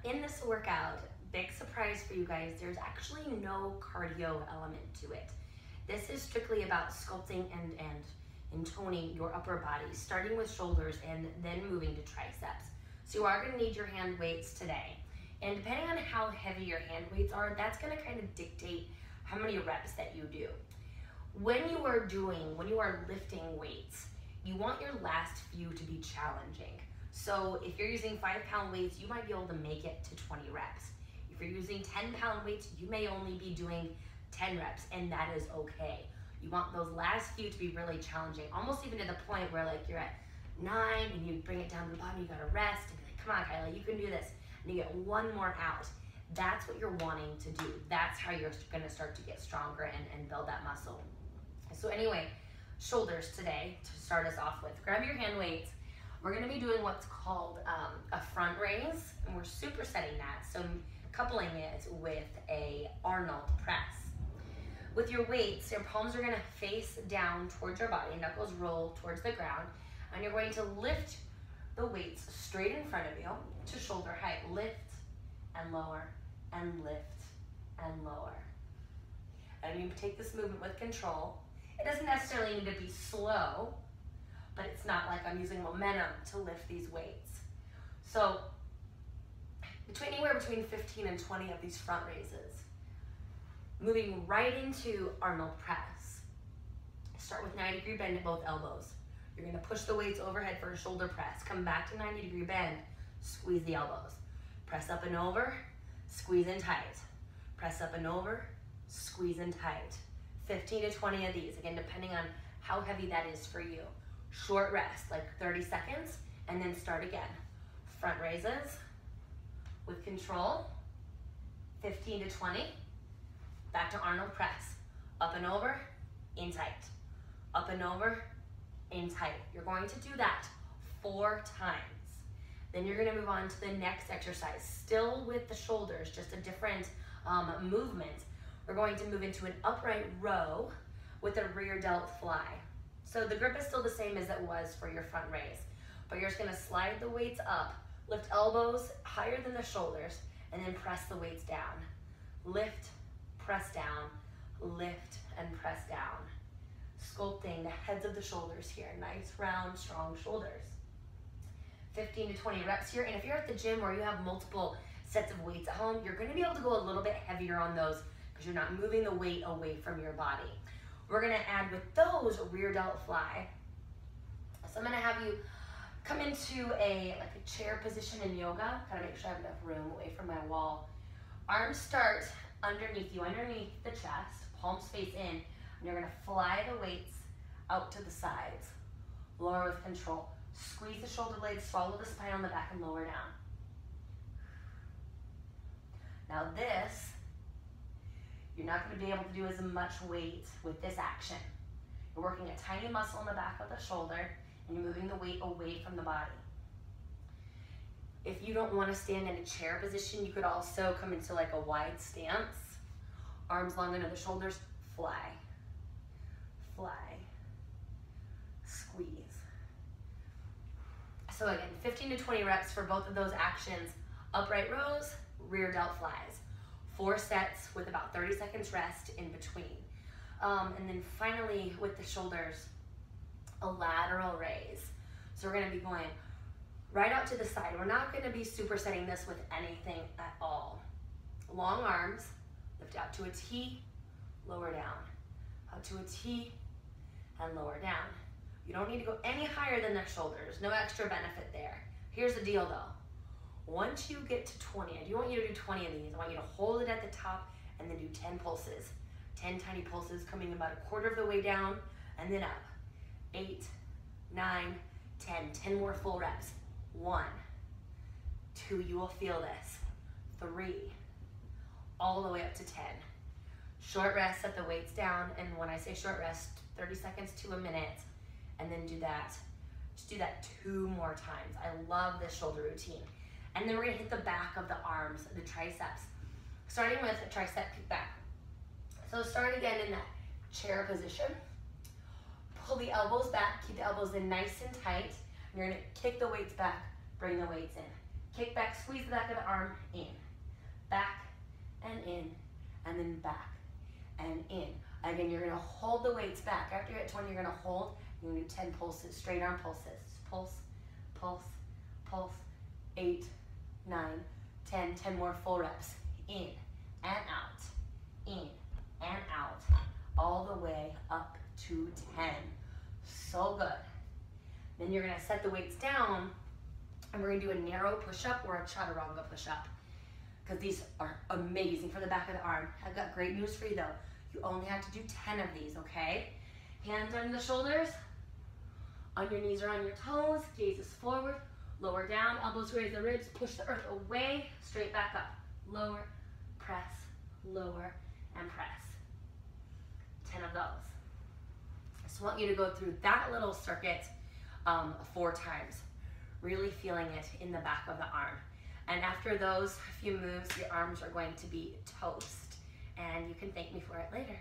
in this workout, big surprise for you guys, there's actually no cardio element to it. This is strictly about sculpting and toning your upper body, starting with shoulders and then moving to triceps. So you are gonna need your hand weights today. And depending on how heavy your hand weights are, that's gonna kind of dictate how many reps that you do. When you are lifting weights, you want your last few to be challenging. So if you're using 5-pound weights, you might be able to make it to 20 reps. If you're using 10-pound weights, you may only be doing 10 reps, and that is okay. You want those last few to be really challenging, almost even to the point where like you're at 9 and you bring it down to the bottom, you gotta rest and be like, come on Kyla, you can do this. And you get one more out. That's what you're wanting to do. That's how you're gonna start to get stronger and build that muscle. So anyway, shoulders today to start us off with. Grab your hand weights. We're gonna be doing what's called a front raise, and we're supersetting that. So coupling it with a Arnold press. With your weights, your palms are gonna face down towards your body, knuckles roll towards the ground, and you're going to lift the weights straight in front of you to shoulder height. Lift and lower, and lift and lower. And you take this movement with control. It doesn't necessarily need to be slow, but it's not like I'm using momentum to lift these weights. So anywhere between 15 and 20 of these front raises. Moving right into Arnold press. Start with 90-degree bend at both elbows. You're gonna push the weights overhead for a shoulder press. Come back to 90-degree bend, squeeze the elbows. Press up and over, squeeze in tight. Press up and over, squeeze in tight. 15 to 20 of these, again, depending on how heavy that is for you. Short rest, like 30 seconds, and then start again. Front raises with control, 15 to 20. Back to Arnold press. Up and over, in tight. Up and over, in tight. You're going to do that 4 times. Then you're gonna move on to the next exercise, still with the shoulders, just a different movement. We're going to move into an upright row with a rear delt fly. So the grip is still the same as it was for your front raise, but you're just gonna slide the weights up, lift elbows higher than the shoulders, and then press the weights down. Lift, press down, lift, and press down. Sculpting the heads of the shoulders here. Nice, round, strong shoulders. 15 to 20 reps here, and if you're at the gym or you have multiple sets of weights at home, you're gonna be able to go a little bit heavier on those because you're not moving the weight away from your body. We're gonna add with those rear delt fly. So I'm gonna have you come into a chair position in yoga. Gotta make sure I have enough room away from my wall. Arms start underneath you, underneath the chest, palms face in, and you're gonna fly the weights out to the sides. Lower with control. Squeeze the shoulder blades, swallow the spine on the back, and lower down. Now this, you're not gonna be able to do as much weight with this action. You're working a tiny muscle in the back of the shoulder, and you're moving the weight away from the body. If you don't wanna stand in a chair position, you could also come into like a wide stance. Arms long under the shoulders, fly, fly, squeeze. So again, 15 to 20 reps for both of those actions. Upright rows, rear delt flies. 4 sets with about 30 seconds rest in between. And then finally with the shoulders, a lateral raise. So we're gonna be going right out to the side. We're not gonna be supersetting this with anything at all. Long arms, lift out to a T, lower down. Out to a T, and lower down. You don't need to go any higher than the shoulders. No extra benefit there. Here's the deal though. Once you get to 20, I do want you to do 20 of these. I want you to hold it at the top and then do 10 pulses. 10 tiny pulses coming about a quarter of the way down and then up. 8, 9, 10. 10 more full reps. 1, 2, you will feel this. 3, all the way up to 10. Short rest, set the weights down, and when I say short rest, 30 seconds to a minute, and then do that. Just do that 2 more times. I love this shoulder routine. And then we're gonna hit the back of the arms, the triceps. Starting with a tricep kickback. So start again in that chair position. Pull the elbows back, keep the elbows in nice and tight. You're gonna kick the weights back, bring the weights in. Kick back, squeeze the back of the arm in. and then back and in. Again, you're gonna hold the weights back. After you're at 20, you're gonna hold. You're gonna do 10 pulses, straight arm pulses. Pulse, pulse, pulse. 8, 9, 10. 10 more full reps. In and out, in and out, all the way up to 10. So good. Then you're gonna set the weights down, and we're gonna do a narrow push-up or a chaturanga push-up, because these are amazing for the back of the arm. I've got great news for you though. You only have to do 10 of these, okay? Hands on the shoulders, on your knees or on your toes, gazes forward, lower down, elbows raise the ribs, push the earth away, straight back up. Lower, press, lower, and press. 10 of those. I just want you to go through that little circuit 4 times, really feeling it in the back of the arm. And after those few moves, your arms are going to be toast. And you can thank me for it later.